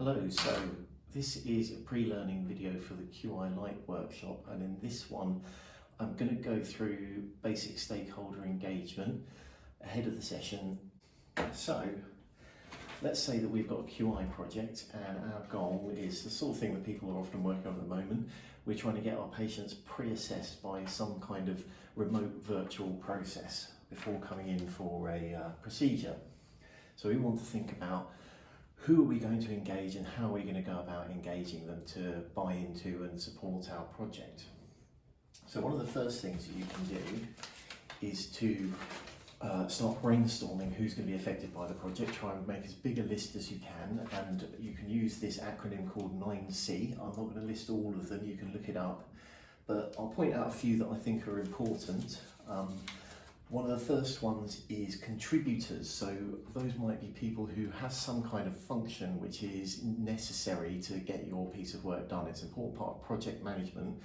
Hello, so this is a pre-learning video for the QI Lite workshop, and in this one I'm going to go through basic stakeholder engagement ahead of the session. So let's say that we've got a QI project and our goal is the sort of thing that people are often working on at the moment. We're trying to get our patients pre-assessed by some kind of remote virtual process before coming in for a procedure. So we want to think about who are we going to engage and how are we going to go about engaging them to buy into and support our project. So one of the first things that you can do is to start brainstorming who's going to be affected by the project. Try and make as big a list as you can, and you can use this acronym called 9C. I'm not going to list all of them, you can look it up, but I'll point out a few that I think are important. One of the first ones is contributors. So those might be people who have some kind of function which is necessary to get your piece of work done. It's an important part of project management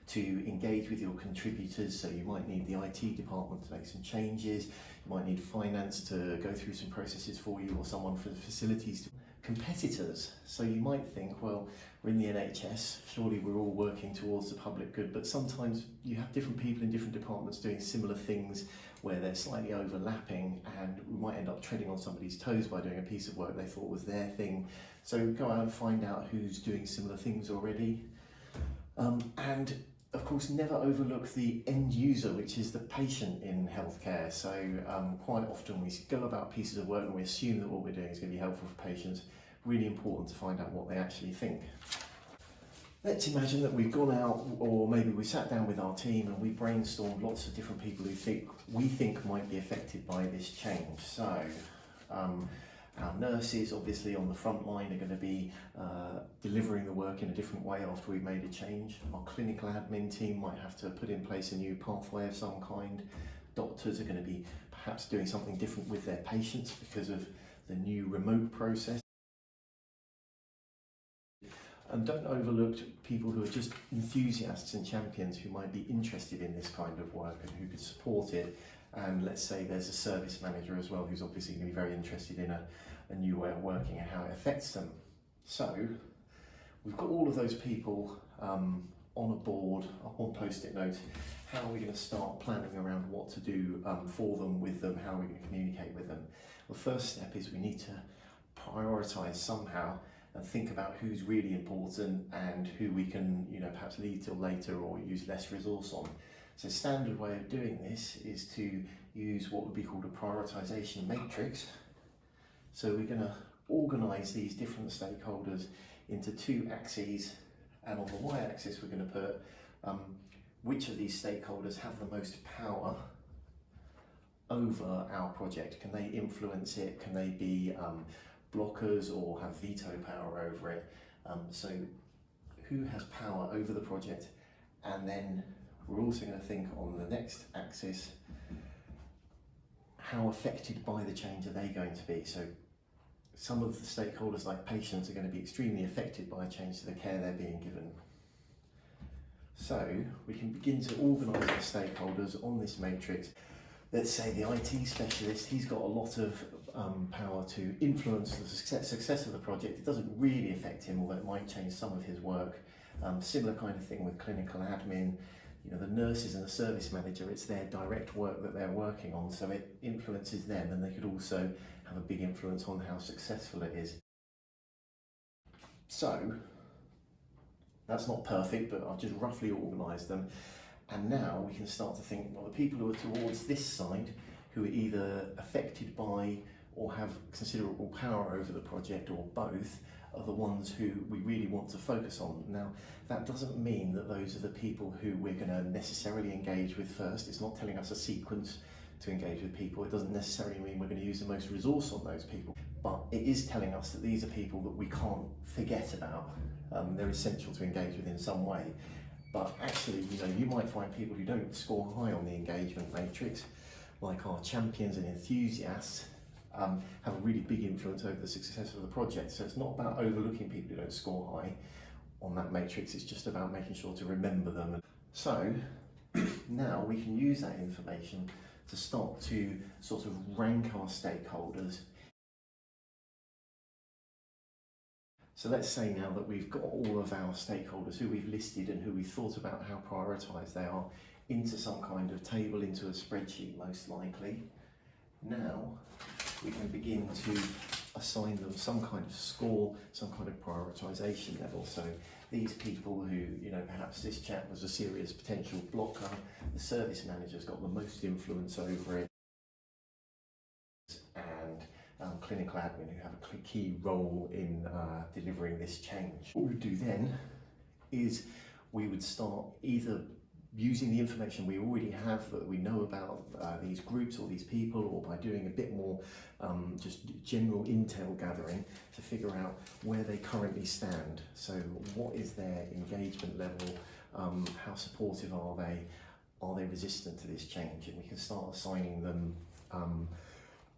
to engage with your contributors. So you might need the IT department to make some changes, you might need finance to go through some processes for you, or someone for the facilities. Competitors, so you might think, well, we're in the NHS, surely we're all working towards the public good, but sometimes you have different people in different departments doing similar things where they're slightly overlapping, and we might end up treading on somebody's toes by doing a piece of work they thought was their thing. So go out and find out who's doing similar things already. And of course, never overlook the end user, which is the patient in healthcare. So quite often we go about pieces of work and we assume that what we're doing is going to be helpful for patients. Really important to find out what they actually think. Let's imagine that we've gone out, or maybe we sat down with our team and we brainstormed lots of different people who we think might be affected by this change. So our nurses, obviously on the front line, are going to be delivering the work in a different way after we've made a change. Our clinical admin team might have to put in place a new pathway of some kind. Doctors are going to be perhaps doing something different with their patients because of the new remote process. And don't overlook people who are just enthusiasts and champions who might be interested in this kind of work and who could support it. And let's say there's a service manager as well who's obviously going to be very interested in a new way of working and how it affects them. So we've got all of those people on a board, on post-it notes. How are we going to start planning around what to do for them, with them? How are we going to communicate with them? The first step is we need to prioritise somehow and think about who's really important and who we can, perhaps leave till later or use less resource on. So a standard way of doing this is to use what would be called a prioritisation matrix. So we're going to organise these different stakeholders into two axes, and on the y-axis we're going to put which of these stakeholders have the most power over our project. Can they influence it? Can they be blockers or have veto power over it? So who has power over the project? And then we're also going to think on the next axis, how affected by the change are they going to be? So some of the stakeholders, like patients, are going to be extremely affected by a change to the care they're being given. So we can begin to organise the stakeholders on this matrix. Let's say the IT specialist, he's got a lot of power to influence the success of the project. It doesn't really affect him, although it might change some of his work. Similar kind of thing with clinical admin. The nurses and the service manager, it's their direct work that they're working on, so it influences them, and they could also have a big influence on how successful it is. So that's not perfect, but I've just roughly organised them. And now we can start to think, well, the people who are towards this side, who are either affected by or have considerable power over the project, or both, are the ones who we really want to focus on. Now, that doesn't mean that those are the people who we're going to necessarily engage with first. It's not telling us a sequence to engage with people. It doesn't necessarily mean we're going to use the most resource on those people, but it is telling us that these are people that we can't forget about. They're essential to engage with in some way. But actually, you might find people who don't score high on the engagement matrix, like our champions and enthusiasts, have a really big influence over the success of the project. So it's not about overlooking people who don't score high on that matrix, it's just about making sure to remember them. So now we can use that information to start to sort of rank our stakeholders. So let's say now that we've got all of our stakeholders who we've listed and who we've thought about how prioritised they are into some kind of table, into a spreadsheet most likely. Now we can begin to assign them some kind of score, some kind of prioritisation level. So these people who, perhaps this chap was a serious potential blocker, the service manager's got the most influence over it, and clinical admin who have a key role in delivering this change. What we would do then is we would start either using the information we already have that we know about these groups or these people, or by doing a bit more just general intel gathering to figure out where they currently stand. So what is their engagement level, how supportive are they resistant to this change, and we can start assigning them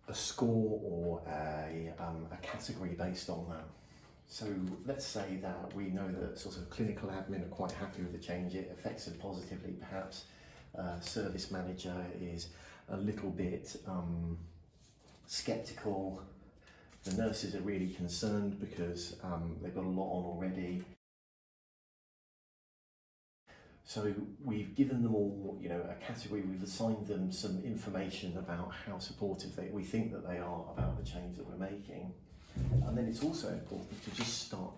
a score or a category based on that. So let's say that we know that sort of clinical admin are quite happy with the change, it affects them positively perhaps. Service manager is a little bit sceptical. The nurses are really concerned because they've got a lot on already. So we've given them all, a category, we've assigned them some information about how supportive we think that they are about the change that we're making. And then it's also important to just start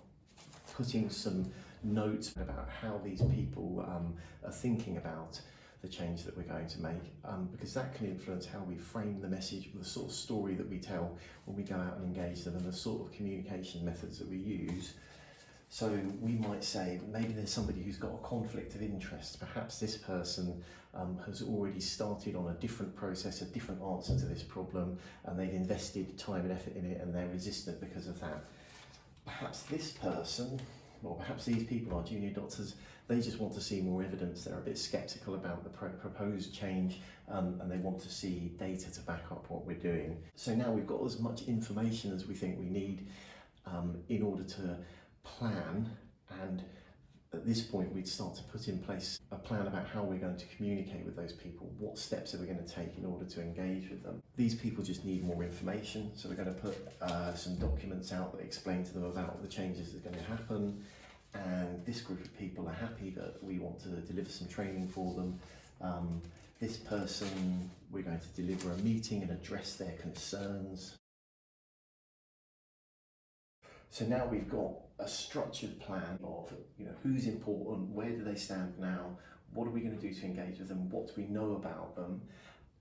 putting some notes about how these people are thinking about the change that we're going to make, because that can influence how we frame the message, the sort of story that we tell when we go out and engage them, and the sort of communication methods that we use. So we might say maybe there's somebody who's got a conflict of interest. Perhaps this person has already started on a different process, a different answer to this problem, and they've invested time and effort in it and they're resistant because of that. Perhaps this person, or perhaps these people are junior doctors, they just want to see more evidence. They're a bit sceptical about the proposed change, and they want to see data to back up what we're doing. So now we've got as much information as we think we need in order to plan, and at this point we'd start to put in place a plan about how we're going to communicate with those people. What steps are we going to take in order to engage with them? These people just need more information, so we're going to put some documents out that explain to them about the changes that are going to happen, and this group of people are happy that we want to deliver some training for them. This person, we're going to deliver a meeting and address their concerns. So now we've got a structured plan of who's important, where do they stand now, what are we going to do to engage with them, what do we know about them,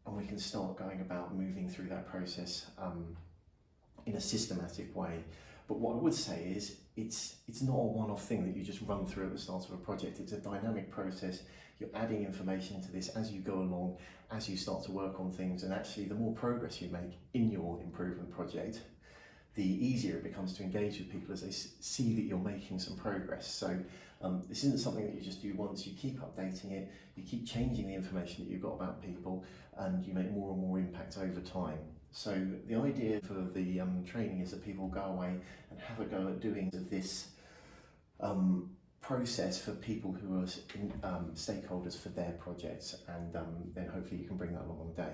and we can start going about moving through that process in a systematic way. But what I would say is it's not a one-off thing that you just run through at the start of a project. It's a dynamic process. You're adding information to this as you go along, as you start to work on things, and actually the more progress you make in your improvement project, the easier it becomes to engage with people as they see that you're making some progress. So this isn't something that you just do once. You keep updating it, you keep changing the information that you've got about people, and you make more and more impact over time. So the idea for the training is that people go away and have a go at doing this process for people who are stakeholders for their projects, and then hopefully you can bring that along on the day.